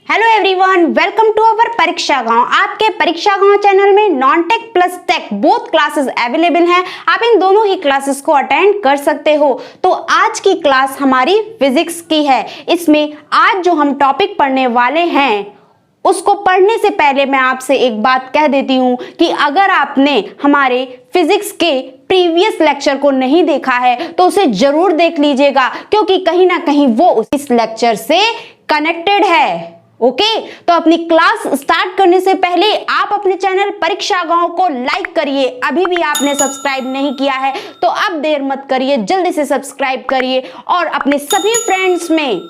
Hello everyone, welcome to our Pariksha Gaon. आपके Pariksha Gaon channel में non tech plus tech both classes available हैं। आप इन दोनों ही क्लासेस को अटेंड कर सकते हो। तो आज की क्लास हमारी फिजिक्स की है। इसमें आज जो हम टॉपिक पढ़ने वाले हैं उसको पढ़ने से पहले मैं आपसे एक बात कह देती हूं कि अगर आपने हमारे फिजिक्स के प्रीवियस लेक्चर को नहीं देखा है तो उसे जरूर देख लीजिएगा, क्योंकि कहीं ना कहीं वो इस लेक्चर से कनेक्टेड है। ओके, तो अपनी क्लास स्टार्ट करने से पहले आप अपने चैनल परीक्षा गांव को लाइक करिए। अभी भी आपने सब्सक्राइब नहीं किया है तो अब देर मत करिए, जल्दी से सब्सक्राइब करिए और अपने सभी फ्रेंड्स में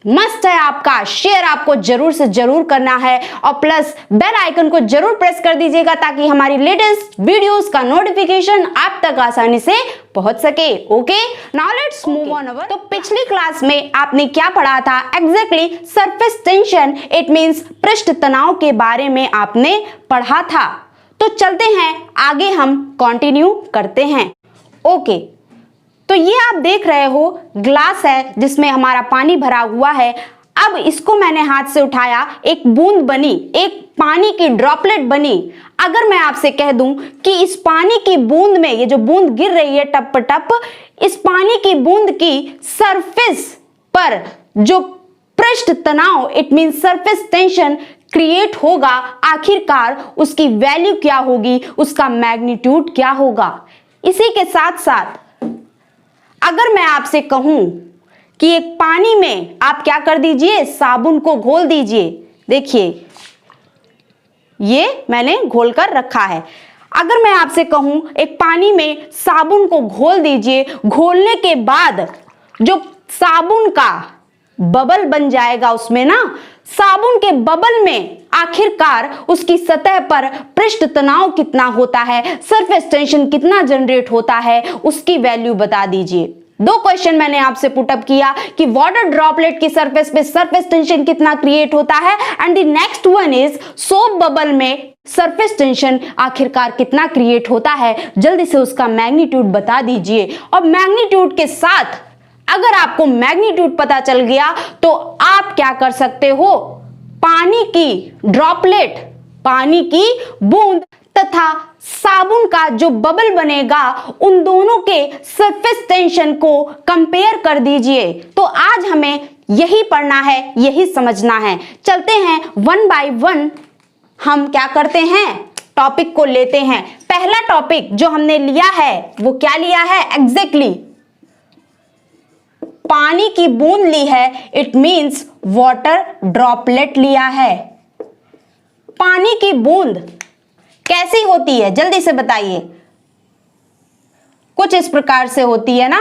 मस्ट है आपका शेयर आपको जरूर से जरूर करना है और प्लस बेल आइकन को जरूर प्रेस कर दीजिएगा ताकि हमारी लेटेस्ट वीडियोस का नोटिफिकेशन आप तक आसानी से पहुंच सके। Okay, now let's move on our. तो पिछली क्लास में आपने क्या पढ़ा था exactly? Surface tension, it means पृष्ठ तनाव के बारे में आपने पढ़ा था। तो चलते हैं आगे, हम कंटिन्यू करते हैं। ओके, तो ये आप देख रहे हो ग्लास है जिसमें हमारा पानी भरा हुआ है। अब इसको मैंने हाथ से उठाया, एक बूंद बनी, एक पानी की ड्रॉपलेट बनी। अगर मैं आपसे कह दूं कि इस पानी की बूंद में, ये जो बूंद गिर रही है टप टप, इस पानी की बूंद की सरफेस पर जो पृष्ठ तनाव, it mean surface tension create होगा, आखिरकार उसकी वैल्यू क्या होगी, उसका मैग्नीट्यूड क्या होगा। इसी के साथ साथ अगर मैं आपसे कहूं कि एक पानी में आप क्या कर दीजिए, साबुन को घोल दीजिए। देखिए ये मैंने घोल कर रखा है। अगर मैं आपसे कहूं एक पानी में साबुन को घोल दीजिए, घोलने के बाद जो साबुन का बबल बन जाएगा उसमें ना, साबुन के बबल में आखिरकार उसकी सतह पर पृष्ठ तनाव कितना होता है, सरफेस टेंशन कितना जनरेट होता है, उसकी वैल्यू बता दीजिए। दो क्वेश्चन मैंने आपसे पुटअप किया कि वाटर ड्रॉपलेट की सरफेस पे सरफेस टेंशन कितना क्रिएट होता है, and the next one is soap bubble में सरफेस टेंशन आखिरकार कितना क्रिएट होता है। जल्दी से उसका मैग्नीट्यूड बता दीजिए। और मैग्नीट्यूड के साथ अगर आपको मैग्नीट्यूड पता चल गया तो आप क्या कर सकते हो, पानी की ड्रॉपलेट, पानी की बूंद तथा साबुन का जो बबल बनेगा, उन दोनों के सरफेस टेंशन को कंपेयर कर दीजिए। तो आज हमें यही पढ़ना है, यही समझना है। चलते हैं वन बाय वन, हम क्या करते हैं, टॉपिक को लेते हैं। पहला टॉपिक जो हमने लिया है वो क्या लिया है एग्जैक्टली? पानी की बूंद ली है, इट मींस वाटर ड्रॉपलेट लिया है। पानी की बूंद कैसी होती है जल्दी से बताइए। कुछ इस प्रकार से होती है ना,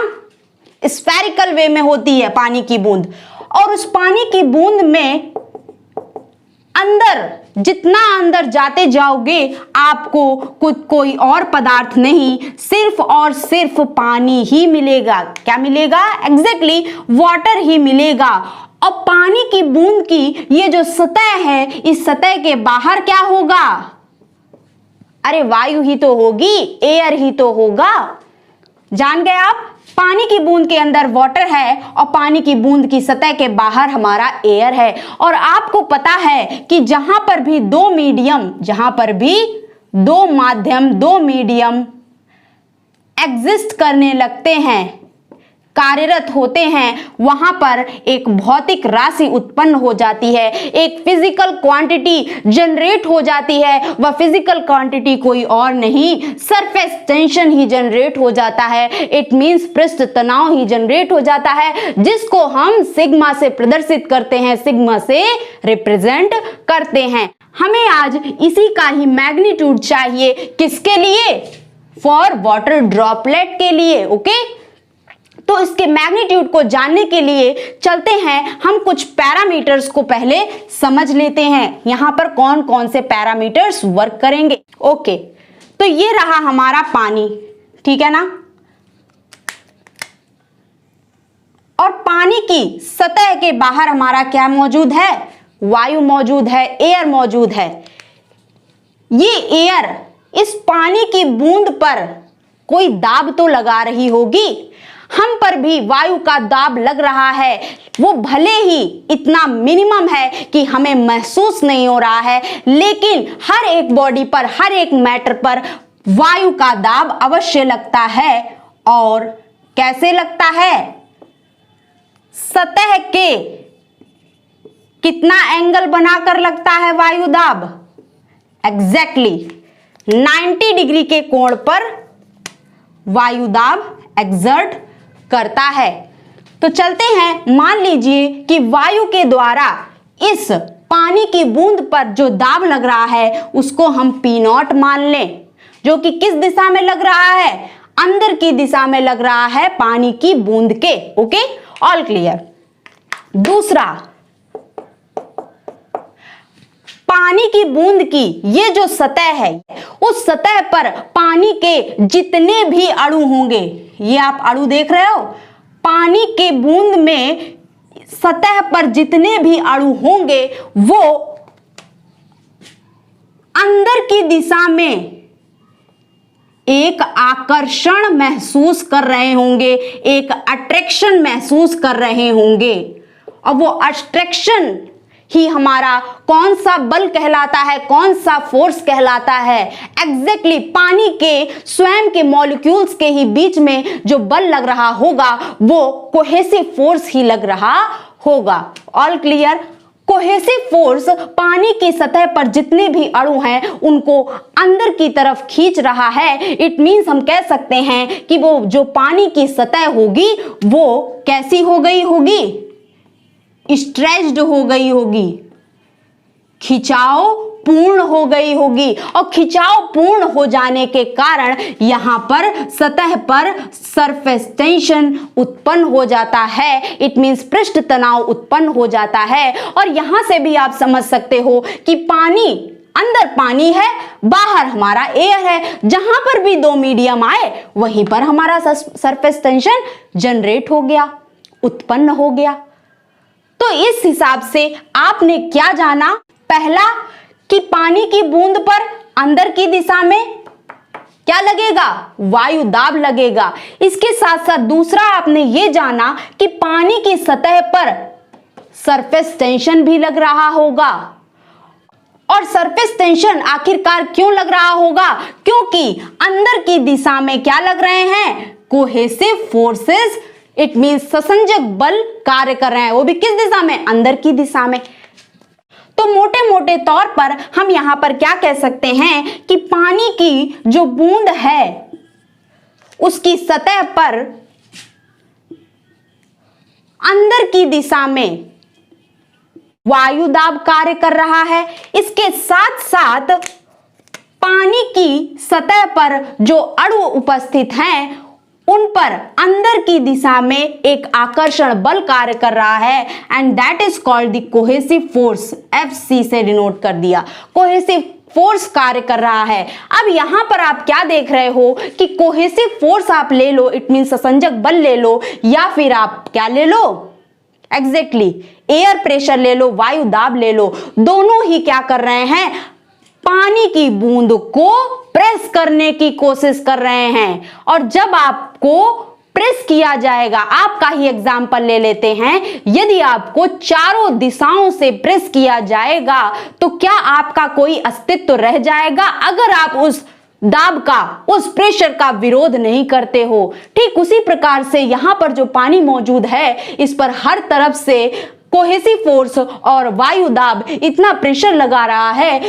स्फेरिकल वे में होती है पानी की बूंद। और उस पानी की बूंद में अंदर, जितना अंदर जाते जाओगे आपको कोई और पदार्थ नहीं, सिर्फ और सिर्फ पानी ही मिलेगा। क्या मिलेगा एग्जैक्टली? वाटर ही मिलेगा। और पानी की बूंद की ये जो सतह है, इस सतह के बाहर क्या होगा? अरे वायु ही तो होगी, एयर ही तो होगा। जान गए आप? पानी की बूंद के अंदर वाटर है और पानी की बूंद की सतह के बाहर हमारा एयर है। और आपको पता है कि जहां पर भी दो मीडियम, जहां पर भी दो माध्यम, दो मीडियम एग्जिस्ट करने लगते हैं, कार्यरत होते हैं, वहां पर एक भौतिक राशि उत्पन्न हो जाती है, एक फिजिकल क्वांटिटी जनरेट हो जाती है। वह फिजिकल क्वांटिटी कोई और नहीं, सरफेस टेंशन ही जनरेट हो जाता है। इट मींस पृष्ठ तनाव ही जनरेट हो जाता है, जिसको हम सिग्मा से प्रदर्शित करते हैं, सिग्मा से रिप्रेजेंट करते हैं। हमें आज इसी का ही मैग्नीट्यूड चाहिए। किसके लिए? फॉर वाटर ड्रॉपलेट के लिए। ओके, तो इसके मैग्नीट्यूड को जानने के लिए चलते हैं, हम कुछ पैरामीटर्स को पहले समझ लेते हैं। यहां पर कौन कौन से पैरामीटर्स वर्क करेंगे। ओके, तो ये रहा हमारा पानी, ठीक है ना। और पानी की सतह के बाहर हमारा क्या मौजूद है? वायु मौजूद है, एयर मौजूद है। ये एयर इस पानी की बूंद पर कोई दाब तो लगा रही होगी। हम पर भी वायु का दाब लग रहा है, वो भले ही इतना मिनिमम है कि हमें महसूस नहीं हो रहा है, लेकिन हर एक बॉडी पर, हर एक मैटर पर वायु का दाब अवश्य लगता है। और कैसे लगता है? सतह के कितना एंगल बनाकर लगता है वायु दाब? एग्जैक्टली 90 डिग्री के कोण पर वायु दाब एक्सर्ट करता है। तो चलते हैं, मान लीजिए कि वायु के द्वारा इस पानी की बूंद पर जो दाब लग रहा है उसको हम P0 मान लें, जो कि किस दिशा में लग रहा है? अंदर की दिशा में लग रहा है पानी की बूंद के। Okay, all clear. दूसरा, पानी की बूंद की ये जो सतह है, उस सतह पर पानी के जितने भी अणु होंगे, ये आप अणु देख रहे हो, पानी के बूंद में सतह पर जितने भी अणु होंगे वो अंदर की दिशा में एक आकर्षण महसूस कर रहे होंगे, एक अट्रैक्शन महसूस कर रहे होंगे। और वो अट्रैक्शन ही हमारा कौन सा बल कहलाता है, कौन सा फोर्स कहलाता है? एग्जैक्टली पानी के स्वयं के मॉलिक्यूल्स के ही बीच में जो बल लग रहा होगा वो कोहेसिव फोर्स ही लग रहा होगा। All clear. कोहेसिव फोर्स पानी की सतह पर जितने भी अणु हैं उनको अंदर की तरफ खींच रहा है। इट मीन्स हम कह सकते हैं कि वो जो पानी की सतह होगी वो कैसी हो गई होगी? स्ट्रेच्ड हो गई होगी, खिंचाव पूर्ण हो गई होगी। और खिंचाव पूर्ण हो जाने के कारण यहां पर सतह पर सरफेस टेंशन उत्पन्न हो जाता है। इट मीन्स पृष्ठ तनाव उत्पन्न हो जाता है। और यहां से भी आप समझ सकते हो कि पानी, अंदर पानी है, बाहर हमारा एयर है, जहां पर भी दो मीडियम आए वहीं पर हमारा सरफेस टेंशन जनरेट हो गया, उत्पन्न हो गया। तो इस हिसाब से आपने क्या जाना? पहला कि पानी की बूंद पर अंदर की दिशा में क्या लगेगा? वायु दाब लगेगा। इसके साथ साथ दूसरा आपने ये जाना कि पानी की सतह पर सरफेस टेंशन भी लग रहा होगा। और सरफेस टेंशन आखिरकार क्यों लग रहा होगा? क्योंकि अंदर की दिशा में क्या लग रहे हैं? Cohesive forces. इट मीन्स ससंजक बल कार्य कर रहे हैं, वो भी किस दिशा में? अंदर की दिशा में। तो मोटे मोटे तौर पर हम यहां पर क्या कह सकते हैं कि पानी की जो बूंद है उसकी सतह पर अंदर की दिशा में वायु दाब कार्य कर रहा है। इसके साथ साथ पानी की सतह पर जो अणु उपस्थित हैं उन पर अंदर की दिशा में एक आकर्षण बल कार्य कर रहा है, and that is called the cohesive force. FC से डिनोट कर दिया, कोहेसिव फोर्स कार्य कर रहा है। अब यहां पर आप क्या देख रहे हो कि कोहेसिव फोर्स आप ले लो, इट मीन ससंजक बल ले लो, या फिर आप क्या ले लो? एग्जैक्टली एयर प्रेशर ले लो, वायु दाब ले लो। दोनों ही क्या कर रहे हैं? पानी की बूंद को प्रेस करने की कोशिश कर रहे हैं। और जब आपको प्रेस किया जाएगा, आपका ही एग्जाम्पल ले लेते हैं, यदि आपको चारों दिशाओं से प्रेस किया जाएगा तो क्या आपका कोई अस्तित्व रह जाएगा अगर आप उस दाब का, उस प्रेशर का विरोध नहीं करते हो? ठीक उसी प्रकार से यहां पर जो पानी मौजूद है इस पर हर तरफ से कोहेसिव फोर्स और वायु दाब इतना प्रेशर लगा रहा है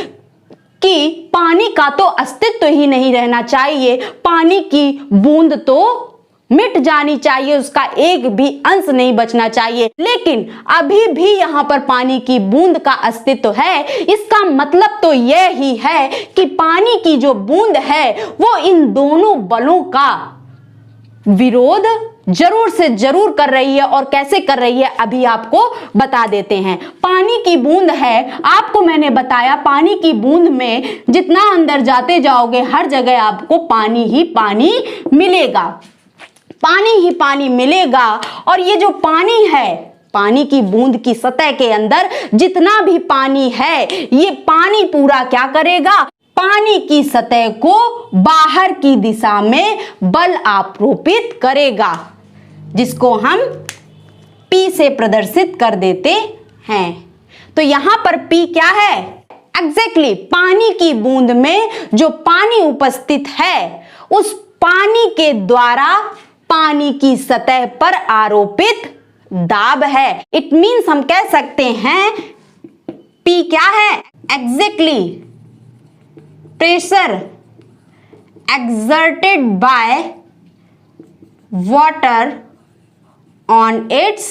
कि पानी का तो अस्तित्व ही नहीं रहना चाहिए, पानी की बूंद तो मिट जानी चाहिए, उसका एक भी अंश नहीं बचना चाहिए। लेकिन अभी भी यहां पर पानी की बूंद का अस्तित्व है। इसका मतलब तो यह ही है कि पानी की जो बूंद है वो इन दोनों बलों का विरोध जरूर से जरूर कर रही है। और कैसे कर रही है अभी आपको बता देते हैं। पानी की बूंद है, आपको मैंने बताया पानी की बूंद में जितना अंदर जाते जाओगे हर जगह आपको पानी ही पानी मिलेगा, पानी ही पानी मिलेगा। और ये जो पानी है, पानी की बूंद की सतह के अंदर जितना भी पानी है, ये पानी पूरा क्या करेगा? पानी की सतह को बाहर की दिशा में बल आरोपित करेगा। जिसको हम P से प्रदर्शित कर देते हैं। तो यहां पर P क्या है? एग्जैक्टली पानी की बूंद में जो पानी उपस्थित है उस पानी के द्वारा पानी की सतह पर आरोपित दाब है। इट मीन्स हम कह सकते हैं P क्या है? Exactly pressure exerted by water on its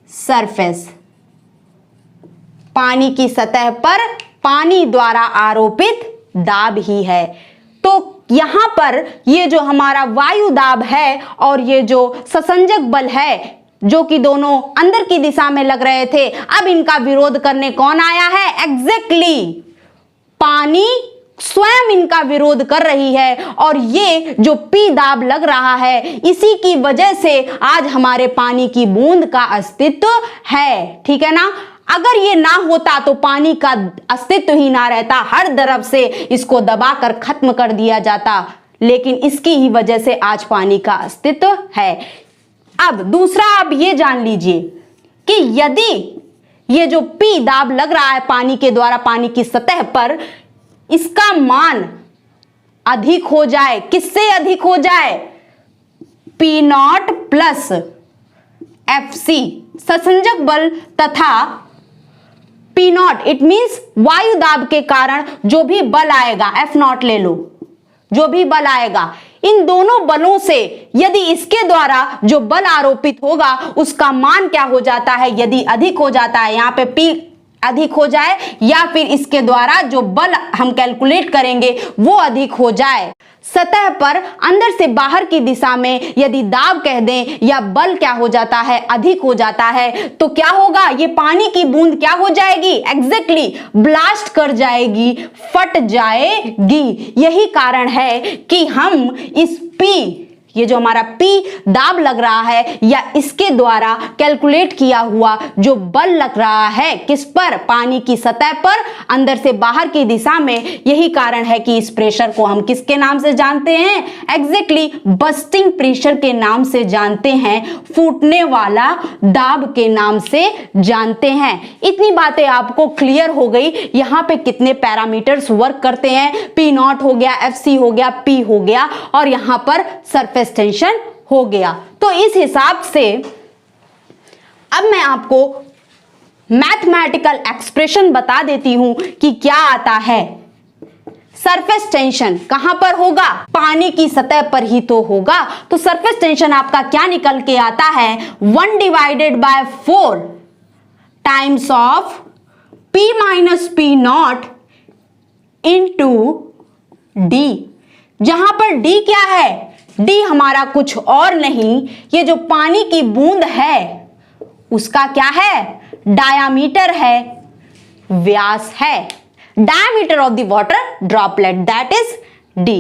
surface। पानी की सतह पर पानी द्वारा आरोपित दाब ही है। तो यहां पर ये जो हमारा वायु दाब है और ये जो ससंजक बल है जो कि दोनों अंदर की दिशा में लग रहे थे, अब इनका विरोध करने कौन आया है? एग्जैक्टली पानी स्वयं इनका विरोध कर रही है और ये जो P दाब लग रहा है इसी की वजह से आज हमारे पानी की बूंद का अस्तित्व है। ठीक है ना? अगर ये ना होता तो पानी का अस्तित्व ही ना रहता, हर तरफ से इसको दबाकर खत्म कर दिया जाता, लेकिन इसकी ही वजह से आज पानी का अस्तित्व है। अब दूसरा आप ये जान लीजिए कि यदि ये जो P दाब लग रहा है पानी के द्वारा पानी की सतह पर, इसका मान अधिक हो जाए, किससे अधिक हो जाए? P0 प्लस FC ससंजक बल तथा P0 इट मींस वायु दाब के कारण जो भी बल आएगा, F0 ले लो, जो भी बल आएगा इन दोनों बलों से यदि इसके द्वारा जो बल आरोपित होगा उसका मान क्या हो जाता है? यदि अधिक हो जाता है, यहां पे P अधिक हो जाए या फिर इसके द्वारा जो बल हम कैलकुलेट करेंगे वो अधिक हो जाए। सतह पर अंदर से बाहर की दिशा में यदि दाब कह दें या बल क्या हो जाता है? अधिक हो जाता है, तो क्या होगा? ये पानी की बूंद क्या हो जाएगी? एग्जैक्टली ब्लास्ट कर जाएगी, फट जाएगी। यही कारण है कि हम इस P, ये जो हमारा P दाब लग रहा है या इसके द्वारा कैलकुलेट किया हुआ जो बल लग रहा है किस पर? पानी की सतह पर अंदर से बाहर की दिशा में, यही कारण है कि इस प्रेशर को हम किसके नाम से जानते हैं? एग्जैक्टली बस्टिंग प्रेशर के नाम से जानते हैं, फूटने वाला दाब के नाम से जानते हैं। इतनी बातें आपको क्लियर हो गई। यहां पे कितने पैरामीटर्स वर्क करते हैं? P0 हो गया, FC हो गया, P हो गया और यहां पर सरफेस टेंशन हो गया। तो इस हिसाब से अब मैं आपको मैथमेटिकल एक्सप्रेशन बता देती हूं कि क्या आता है। सरफेस टेंशन कहां पर होगा? पानी की सतह पर ही तो होगा। तो सरफेस टेंशन आपका क्या निकल के आता है? 1 divided by 4 times of P minus P0 into D। जहां पर D क्या है? D हमारा कुछ और नहीं, ये जो पानी की बूंद है उसका क्या है? डायामीटर है, व्यास है। Diameter of the water droplet, that is D।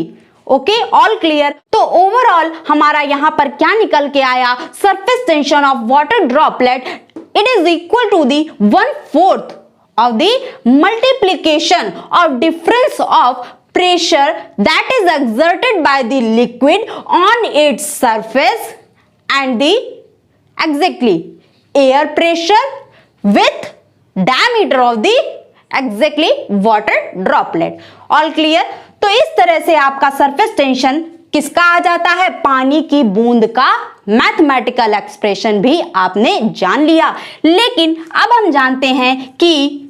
Okay, all clear. तो ओवरऑल हमारा यहां पर क्या निकल के आया? Surface tension of water droplet it is equal to the 1/4 of the multiplication of difference of pressure that is exerted by the liquid on its surface and the exactly air pressure with diameter of the exactly water droplet। all clear। तो इस तरह से आपका surface tension किसका आ जाता है? पानी की बूंद का मैथमेटिकल एक्सप्रेशन भी आपने जान लिया। लेकिन अब हम जानते हैं कि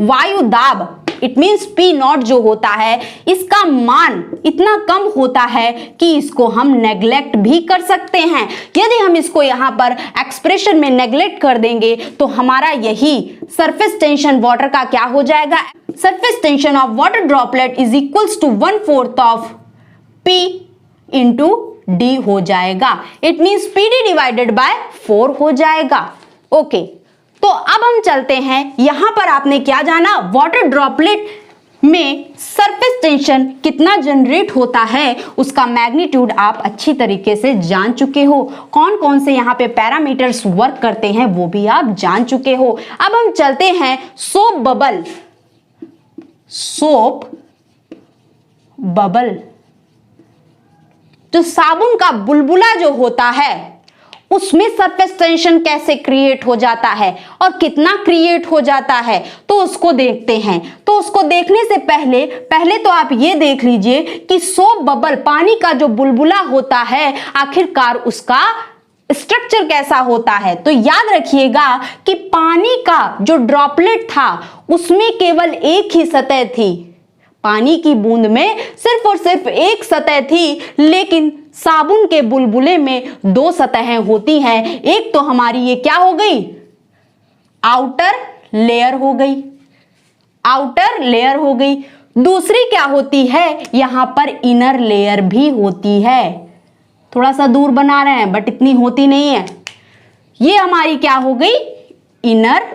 वायु दाब इट मीन्स P0 जो होता है इसका मान इतना कम होता है कि इसको हम नेग्लेक्ट भी कर सकते हैं। यदि हम इसको यहाँ पर एक्सप्रेशन में नेग्लेक्ट कर देंगे तो हमारा यही सरफेस टेंशन वाटर का क्या हो जाएगा? Surface tension of water droplet is equals to 1/4 of P into D हो जाएगा। It means PD divided by 4 हो जाएगा। ओके, तो अब हम चलते हैं, यहां पर आपने क्या जाना? वाटर ड्रॉपलेट में सरफेस टेंशन कितना जनरेट होता है उसका मैग्नीट्यूड आप अच्छी तरीके से जान चुके हो। कौन कौन से यहां पे पैरामीटर्स वर्क करते हैं वो भी आप जान चुके हो। अब हम चलते हैं सोप बबल। सोप बबल जो साबुन का बुलबुला जो होता है उसमें सरफेस टेंशन कैसे क्रिएट हो जाता है और कितना क्रिएट हो जाता है, तो उसको देखते हैं। तो उसको देखने से पहले तो आप ये देख लीजिए कि सोप बबल, पानी का जो बुलबुला होता है, आखिरकार उसका स्ट्रक्चर कैसा होता है। तो याद रखिएगा कि पानी का जो ड्रॉपलेट था उसमें केवल एक ही सतह थी, पानी की बूंद में सिर्फ और सिर्फ एक सतह थी, लेकिन साबुन के बुलबुले में दो सतहें होती हैं। एक तो हमारी ये क्या हो गई, आउटर लेयर हो गई, आउटर लेयर हो गई। दूसरी क्या होती है, यहां पर इनर लेयर भी होती है। थोड़ा सा दूर बना रहे हैं बट इतनी होती नहीं है। ये हमारी क्या हो गई, इनर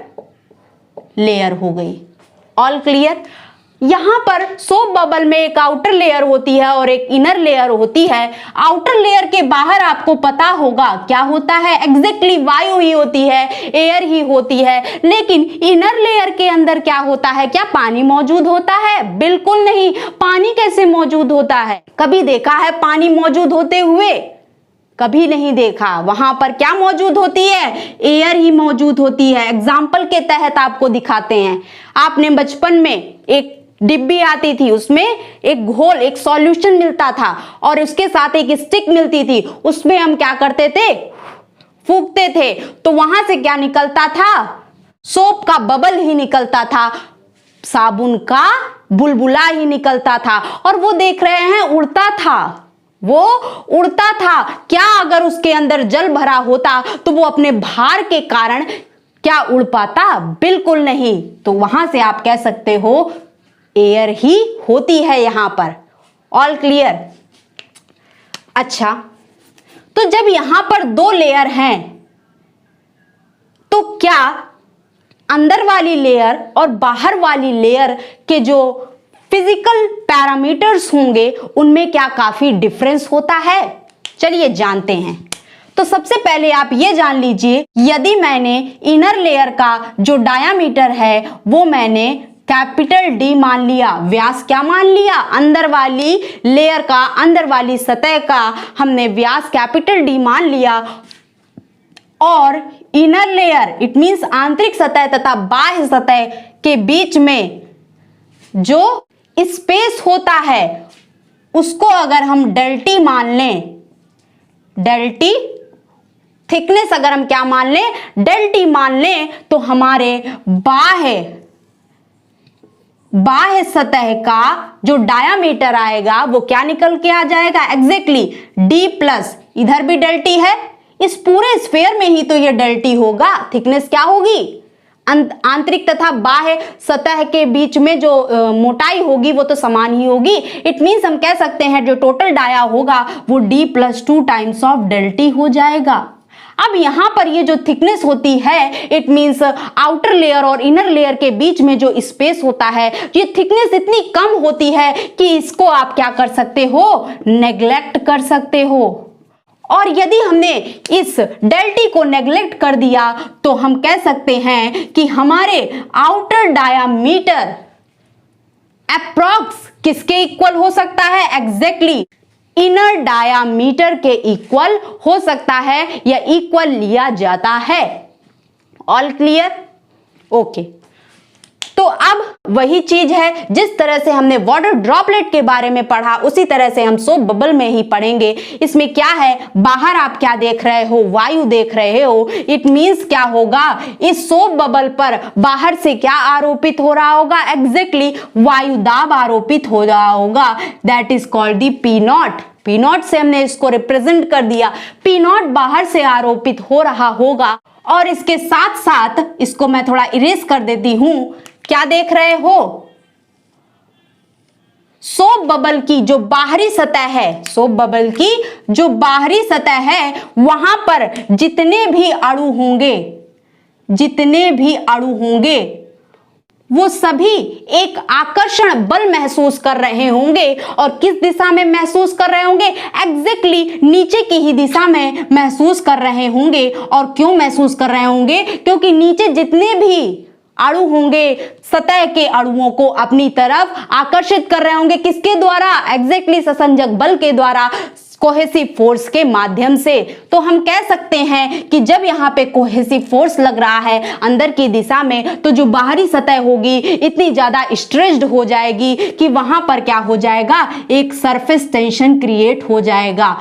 लेयर हो गई। All clear. यहां पर सोप बबल में एक आउटर लेयर होती है और एक इनर लेयर होती है। आउटर लेयर के बाहर आपको पता होगा क्या होता है, एग्जैक्टली वायु ही होती है, एयर ही होती है। लेकिन इनर लेयर के अंदर क्या होता है, क्या पानी मौजूद होता है? बिल्कुल नहीं। पानी कैसे मौजूद होता है? कभी देखा है पानी मौजूद होते हुए? कभी नहीं देखा। वहां पर क्या मौजूद होती है, एयर ही मौजूद होती है। एग्जाम्पल के तहत आपको दिखाते हैं। आपने बचपन में एक डिब्बी आती थी, उसमें एक घोल, एक सॉल्यूशन मिलता था और उसके साथ एक स्टिक मिलती थी। उसमें हम क्या करते थे, फूंकते थे, तो वहां से क्या निकलता था, सोप का बबल ही निकलता था, साबुन का बुलबुला ही निकलता था। और वो देख रहे हैं उड़ता था, वो उड़ता था। क्या अगर उसके अंदर जल भरा होता तो वो अपने भार के कारण क्या उड़ पाता? बिल्कुल नहीं। तो वहां से आप कह सकते हो एयर ही होती है यहां पर। All clear. अच्छा, तो जब यहां पर दो लेयर हैं तो क्या अंदर वाली लेयर और बाहर वाली लेयर के जो फिजिकल पैरामीटर्स होंगे उनमें क्या काफी डिफरेंस होता है? चलिए जानते हैं। तो सबसे पहले आप ये जान लीजिए, यदि मैंने इनर लेयर का जो डायामीटर है वो मैंने कैपिटल डी मान लिया, व्यास क्या मान लिया, अंदर वाली लेयर का, अंदर वाली सतह का हमने व्यास कैपिटल डी मान लिया, और इनर लेयर इट मींस आंतरिक सतह तथा बाह्य सतह के बीच में जो स्पेस होता है उसको अगर हम डेल्टी मान लें, डेल्टी थिकनेस अगर हम क्या मान लें, डेल्टी मान लें, तो हमारे बाह्य सतह का जो डायामीटर आएगा वो क्या निकल के आ जाएगा, एग्जैक्टली डी प्लस, इधर भी डेल्टी है, इस पूरे स्फीयर में ही तो ये डेल्टी होगा। थिकनेस क्या होगी, आंतरिक तथा बाह्य सतह के बीच में जो मोटाई होगी वो तो समान ही होगी। इट मींस हम कह सकते हैं जो टोटल डाया होगा वो d प्लस 2 टाइम्स ऑफ डेल्टी हो जाएगा। अब यहां पर ये जो थिकनेस होती है इट मींस आउटर लेयर और इनर लेयर के बीच में जो स्पेस होता है, ये थिकनेस इतनी कम होती है कि इसको आप क्या कर सकते हो, नेग्लेक्ट कर सकते हो। और यदि हमने इस डेल्टी को नेग्लेक्ट कर दिया तो हम कह सकते हैं कि हमारे आउटर डायामीटर अप्रॉक्स किसके इक्वल हो सकता है, एग्जैक्टली इनर डायामीटर के इक्वल हो सकता है या इक्वल लिया जाता है। All clear, okay. तो अब वही चीज है, जिस तरह से हमने वाटर ड्रॉपलेट के बारे में पढ़ा उसी तरह से हम सोप बबल में ही पढ़ेंगे। इसमें क्या है, बाहर आप क्या देख रहे हो, वायु देख रहे हो। इट मींस क्या होगा, इस सोप बबल पर बाहर से क्या आरोपित हो रहा होगा, एग्जैक्टली वायु दाब आरोपित हो रहा होगा। That is called the P not. P not से हमने इसको रिप्रेजेंट कर दिया। पी नॉट बाहर से आरोपित हो रहा होगा। और इसके साथ साथ इसको मैं थोड़ा इरेज कर देती हूं। क्या देख रहे हो, सोप बबल की जो बाहरी सतह है, सोप बबल की जो बाहरी सतह है वहां पर जितने भी अणु होंगे वो सभी एक आकर्षण बल महसूस कर रहे होंगे। और किस दिशा में महसूस कर रहे होंगे, एग्जैक्टली नीचे की ही दिशा में महसूस कर रहे होंगे। और क्यों महसूस कर रहे होंगे, क्योंकि नीचे जितने भी अणु होंगे सतह के अणुओं को अपनी तरफ आकर्षित कर रहे होंगे। किसके द्वारा, एग्जैक्टली ससंजक बल के द्वारा। कोहेसिव फोर्स के माध्यम से। तो हम कह सकते हैं कि जब यहाँ पे कोहेसिव फोर्स लग रहा है अंदर की दिशा में, तो जो बाहरी सतह होगी इतनी ज्यादा स्ट्रेच्ड हो जाएगी कि वहां पर क्या हो जाएगा, एक सरफेस टेंशन क्रिएट हो जाएगा।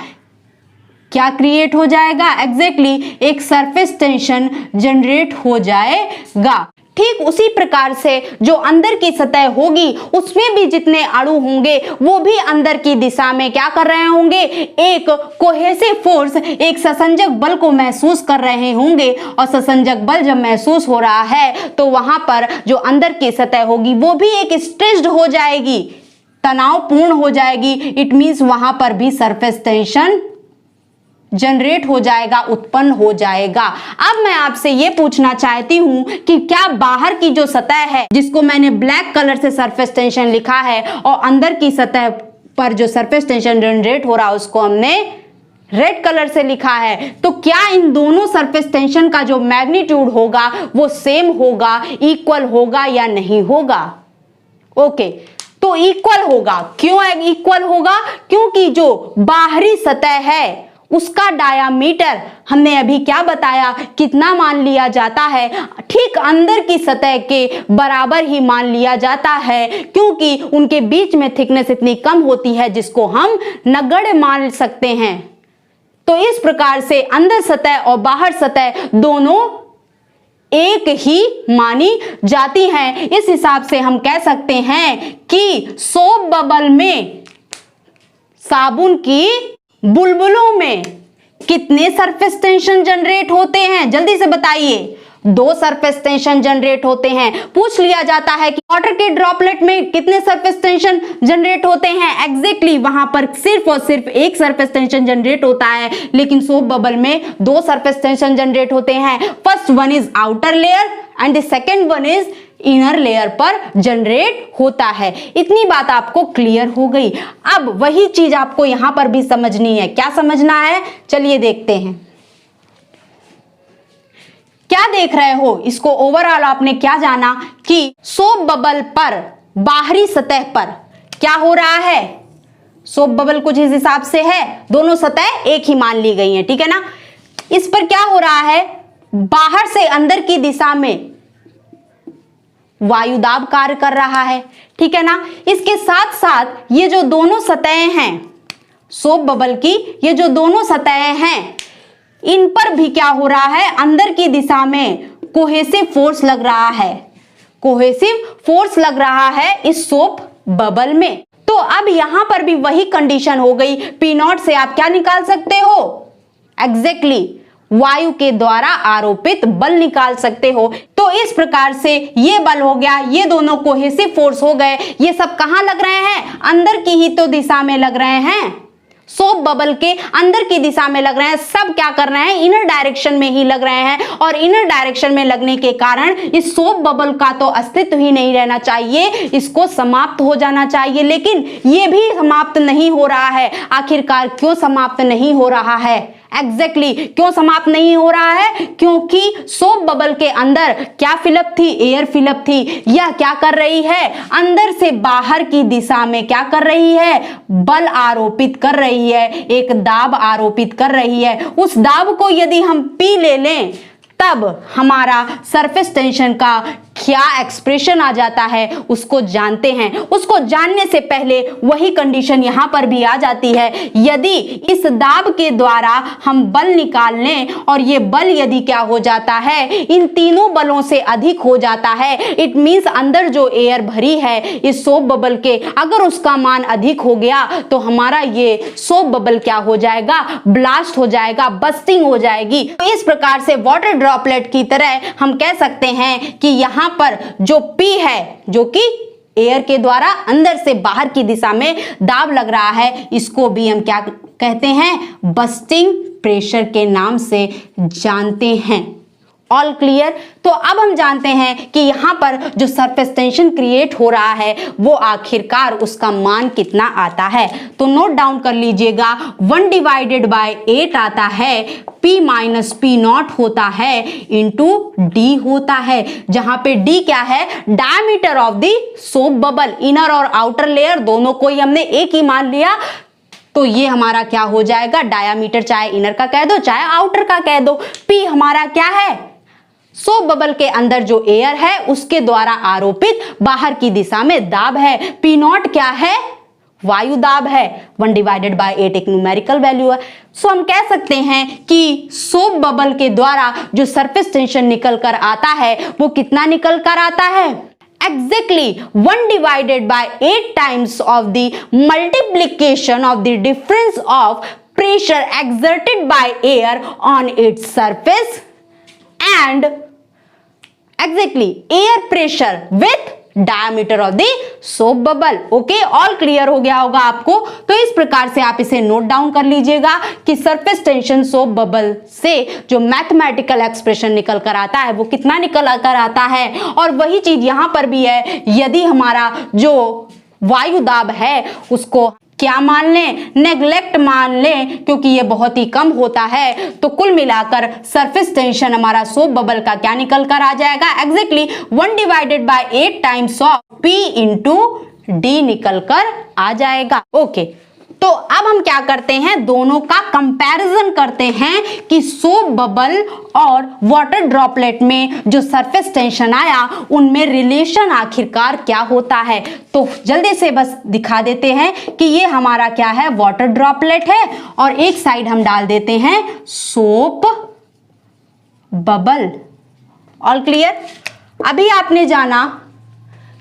क्या क्रिएट हो जाएगा? एग्जैक्टली एक सरफेस टेंशन जनरेट हो जाएगा। ठीक उसी प्रकार से जो अंदर की सतह होगी उसमें भी जितने अणु होंगे वो भी अंदर की दिशा में क्या कर रहे होंगे, एक कोहेसिव फोर्स, एक ससंजक बल को महसूस कर रहे होंगे। और ससंजक बल जब महसूस हो रहा है तो वहां पर जो अंदर की सतह होगी वो भी एक स्ट्रेच्ड हो जाएगी, तनावपूर्ण हो जाएगी। इट मींस वहां पर भी सरफेस टेंशन जनरेट हो जाएगा, उत्पन्न हो जाएगा। अब मैं आपसे यह पूछना चाहती हूं कि क्या बाहर की जो सतह है जिसको मैंने ब्लैक कलर से सरफेस टेंशन लिखा है और अंदर की सतह पर जो सरफेस टेंशन जनरेट हो रहा है उसको हमने रेड कलर से लिखा है, तो क्या इन दोनों सरफेस टेंशन का जो मैग्नीट्यूड होगा वो सेम होगा, इक्वल होगा या नहीं होगा? ओके, तो इक्वल होगा। क्यों इक्वल होगा? क्योंकि जो बाहरी सतह है उसका डायामीटर हमने अभी क्या बताया, कितना मान लिया जाता है, ठीक अंदर की सतह के बराबर ही मान लिया जाता है, क्योंकि उनके बीच में थिकनेस इतनी कम होती है जिसको हम नगण्य मान सकते हैं। तो इस प्रकार से अंदर सतह और बाहर सतह दोनों एक ही मानी जाती हैं। इस हिसाब से हम कह सकते हैं कि सोप बबल में, साबुन की बुलबुलों में कितने सरफेस टेंशन जनरेट होते हैं? जल्दी से बताइए। 2 सरफेस टेंशन जनरेट होते हैं। पूछ लिया जाता है कि वाटर के ड्रॉपलेट में कितने सरफेस टेंशन जनरेट होते हैं? एग्जैक्टली वहां पर सिर्फ और सिर्फ एक सरफेस टेंशन जनरेट होता है, लेकिन सोप बबल में 2 सरफेस टेंशन जनरेट होते हैं। First one is outer layer and the second one is inner layer पर जनरेट होता है। इतनी बात आपको क्लियर हो गई। अब वही चीज आपको यहां पर भी समझनी है। क्या समझना है? चलिए देखते हैं। क्या देख रहे हो? इसको ओवरऑल आपने क्या जाना कि सोप बबल पर, बाहरी सतह पर क्या हो रहा है? सोप बबल कुछ इस हिसाब से है, दोनों सतह एक ही मान ली गई हैं, ठीक है ना। इस पर क्या हो रहा है? बाहर से अंदर की दिशा में वायुदाब कार्य कर रहा है, ठीक है ना। इसके साथ साथ ये जो दोनों सतहें हैं सोप बबल की, ये जो दोनों सतहें हैं इन पर भी क्या हो रहा है? अंदर की दिशा में कोहेसिव फोर्स लग रहा है, कोहेसिव फोर्स लग रहा है इस सोप बबल में। तो अब यहां पर भी वही कंडीशन हो गई। P0 से आप क्या निकाल सकते हो? एग्जैक्टली वायु के द्वारा आरोपित बल निकाल सकते हो। तो इस प्रकार से ये बल हो गया, ये दोनों कोहेसिव फोर्स हो गए। ये सब कहां लग रहे हैं? अंदर की ही तो दिशा में लग रहे हैं, सोप बबल के अंदर की दिशा में लग रहे हैं। सब क्या कर रहे हैं? इनर डायरेक्शन में ही लग रहे हैं। और इनर डायरेक्शन में लगने के कारण इस सोप बबल का तो अस्तित्व ही नहीं रहना चाहिए, इसको समाप्त हो जाना चाहिए। लेकिन ये भी समाप्त नहीं हो रहा है। आखिरकार क्यों समाप्त नहीं हो रहा है? एग्जैक्टली क्यों समाप्त नहीं हो रहा है? क्योंकि सोप बबल के अंदर क्या फिलअप थी? एयर फिलअप थी। यह क्या कर रही है? अंदर से बाहर की दिशा में क्या कर रही है? बल आरोपित कर रही है, एक दाब आरोपित कर रही है। उस दाब को यदि हम P ले लें तब हमारा सरफेस टेंशन का क्या एक्सप्रेशन आ जाता है उसको जानते हैं। उसको जानने से पहले वही कंडीशन यहां पर भी आ जाती है। यदि इस दाब के द्वारा हम बल निकाल लें और ये बल यदि क्या हो जाता है? इन तीनों बलों से अधिक हो जाता है, इट मींस अंदर जो एयर भरी है इस सोप बबल के, अगर उसका मान अधिक हो गया तो हमारा ये सोप बबल क्या हो जाएगा? ब्लास्ट हो जाएगा, बस्टिंग हो जाएगी। तो इस प्रकार से वाटर ड्रॉपलेट की तरह हम कह सकते हैं कि यहां पर जो P है, जो कि एयर के द्वारा अंदर से बाहर की दिशा में दाब लग रहा है, इसको भी हम क्या कहते हैं? बस्टिंग प्रेशर के नाम से जानते हैं। All clear? तो अब हम जानते हैं कि यहां पर जो सरफेस टेंशन क्रिएट हो रहा है वो आखिरकार उसका मान कितना आता है। तो नोट डाउन कर लीजिएगा, 1/8 आता है, P माइनस P0 होता है इंटू D होता है, जहां पे D क्या है? Diameter of the soap bubble. Inner और आउटर लेयर दोनों को ही हमने एक ही मान लिया, तो ये हमारा क्या हो जाएगा, डायामीटर, चाहे इनर का कह दो चाहे आउटर का कह दो। पी हमारा क्या है, सोप बबल के अंदर जो एयर है उसके द्वारा आरोपित बाहर की दिशा में दाब है। पी नॉट क्या है, वायु दाब है। 1/8 एक न्यूमेरिकल वैल्यू है। सो हम कह सकते हैं कि सोप बबल के द्वारा जो सरफेस टेंशन निकल कर आता है वो कितना निकल कर आता है, exactly 1/8 times of the multiplication of the difference of pressure exerted by air on its surface and exactly air pressure with diameter of the soap bubble। Okay, all clear हो गया होगा आपको। तो इस प्रकार से आप इसे नोट डाउन कर लीजिएगा कि सरफेस टेंशन सोप बबल से जो मैथमेटिकल एक्सप्रेशन निकल कर आता है वो कितना निकल कर आता है। और वही चीज यहां पर भी है, यदि हमारा जो वायु दाब है उसको क्या मान लें, नेग्लेक्ट मान लें, क्योंकि ये बहुत ही कम होता है, तो कुल मिलाकर सरफेस टेंशन हमारा सोप बबल का क्या निकल कर आ जाएगा, exactly 1/8 times of P into D निकल कर आ जाएगा। ओके, तो अब हम क्या करते हैं, दोनों का कंपैरिजन करते हैं कि सोप बबल और वाटर ड्रॉपलेट में जो सरफेस टेंशन आया उनमें रिलेशन आखिरकार क्या होता है। तो जल्दी से बस दिखा देते हैं कि ये हमारा क्या है, वाटर ड्रॉपलेट है और एक साइड हम डाल देते हैं सोप बबल। All clear. अभी आपने जाना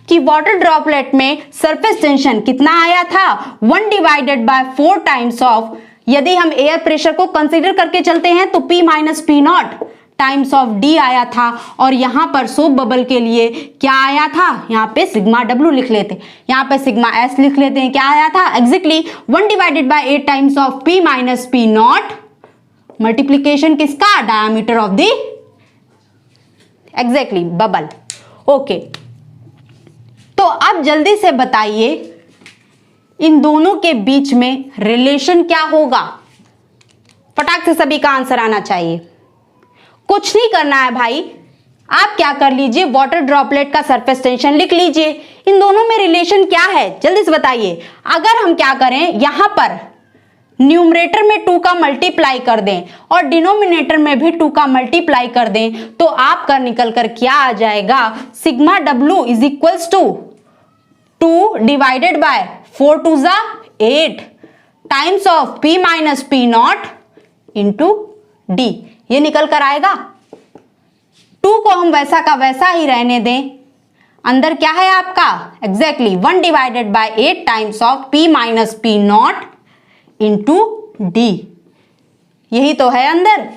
कि वाटर ड्रॉपलेट में सरफेस टेंशन कितना आया था, 1/4 टाइम्स ऑफ, यदि हम एयर प्रेशर को कंसीडर करके चलते हैं तो P minus P not times of D आया था। और यहां पर सोप बबल के लिए क्या आया था, यहां पे सिग्मा W लिख लेते, यहां पे सिग्मा S लिख लेते हैं, क्या आया था, exactly 1/8 times of P minus P not multiplication किसका, diameter of the exactly bubble. Okay, तो अब जल्दी से बताइए इन दोनों के बीच में रिलेशन क्या होगा। फटाक से सभी का आंसर आना चाहिए। कुछ नहीं करना है भाई, आप क्या कर लीजिए, वाटर ड्रॉपलेट का सरफेस टेंशन लिख लीजिए। इन दोनों में रिलेशन क्या है जल्दी से बताइए। अगर हम क्या करें, यहां पर न्यूमरेटर में 2 का मल्टीप्लाई कर दें और डिनोमिनेटर में भी 2 का मल्टीप्लाई कर दें तो आपका निकल कर क्या आ जाएगा, sigma W is equals to 2 divided by 4 2 जा 8 times of P minus P naught into D, ये निकल कर आएगा। 2 को हम वैसा का वैसा ही रहने दें, अंदर क्या है आपका, exactly 1/8 times of P minus P naught into D, यही तो है अंदर।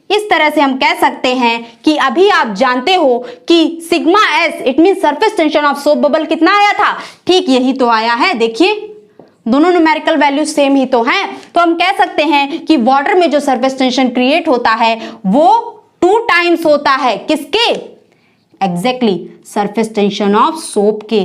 इस तरह से हम कह सकते हैं कि अभी आप जानते हो कि sigma S it mean surface tension of soap bubble कितना आया था, ठीक यही तो आया है। देखिए दोनों न्यूमेरिकल वैल्यू सेम ही तो हैं, तो हम कह सकते हैं कि वाटर में जो सरफेस टेंशन क्रिएट होता है वो 2 टाइम्स होता है, किसके, exactly surface tension of soap के।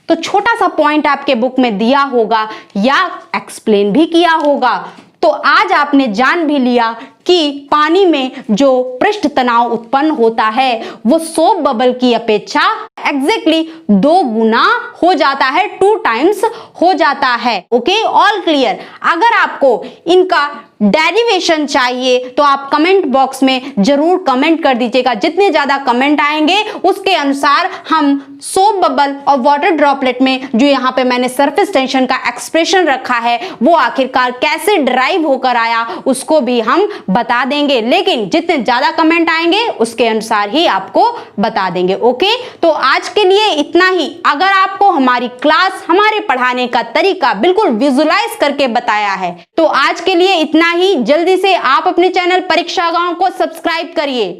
तो छोटा सा पॉइंट आपके बुक में दिया होगा या एक्सप्लेन भी किया होगा। तो आज आपने जान भी लिया कि पानी में जो पृष्ठ तनाव उत्पन्न होता है वो सोप बबल की अपेक्षा एग्जैक्टली 2 गुना हो जाता है, 2 टाइम्स हो जाता है। Okay, all clear. अगर आपको इनका डेरिवेशन चाहिए तो आप कमेंट बॉक्स में जरूर कमेंट कर दीजिएगा। जितने ज्यादा कमेंट आएंगे उसके अनुसार हम सोप बबल और वाटर ड्रॉपलेट में जो यहाँ पे मैंने सरफेस टेंशन का एक्सप्रेशन रखा है वो आखिरकार कैसे ड्राइव होकर आया उसको भी हम बता देंगे, लेकिन जितने ज्यादा कमेंट आएंगे उसके अनुसार ही आपको बता देंगे। ओके, तो आज के लिए इतना ही। अगर आपको हमारी क्लास, हमारे पढ़ाने का तरीका बिल्कुल विजुलाइज करके बताया है तो आज के लिए इतना ही। जल्दी से आप अपने चैनल परीक्षा गांव को सब्सक्राइब करिए,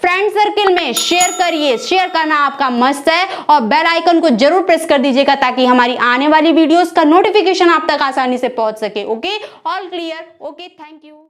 फ्रेंड सर्किल में शेयर करिए, शेयर करना आपका मस्त है, और बेल आइकन को जरूर प्रेस कर दीजिएगा ताकि हमारी आने वाली वीडियोस का नोटिफिकेशन आप तक आसानी से पहुंच सके। Okay, all clear. Okay, thank you.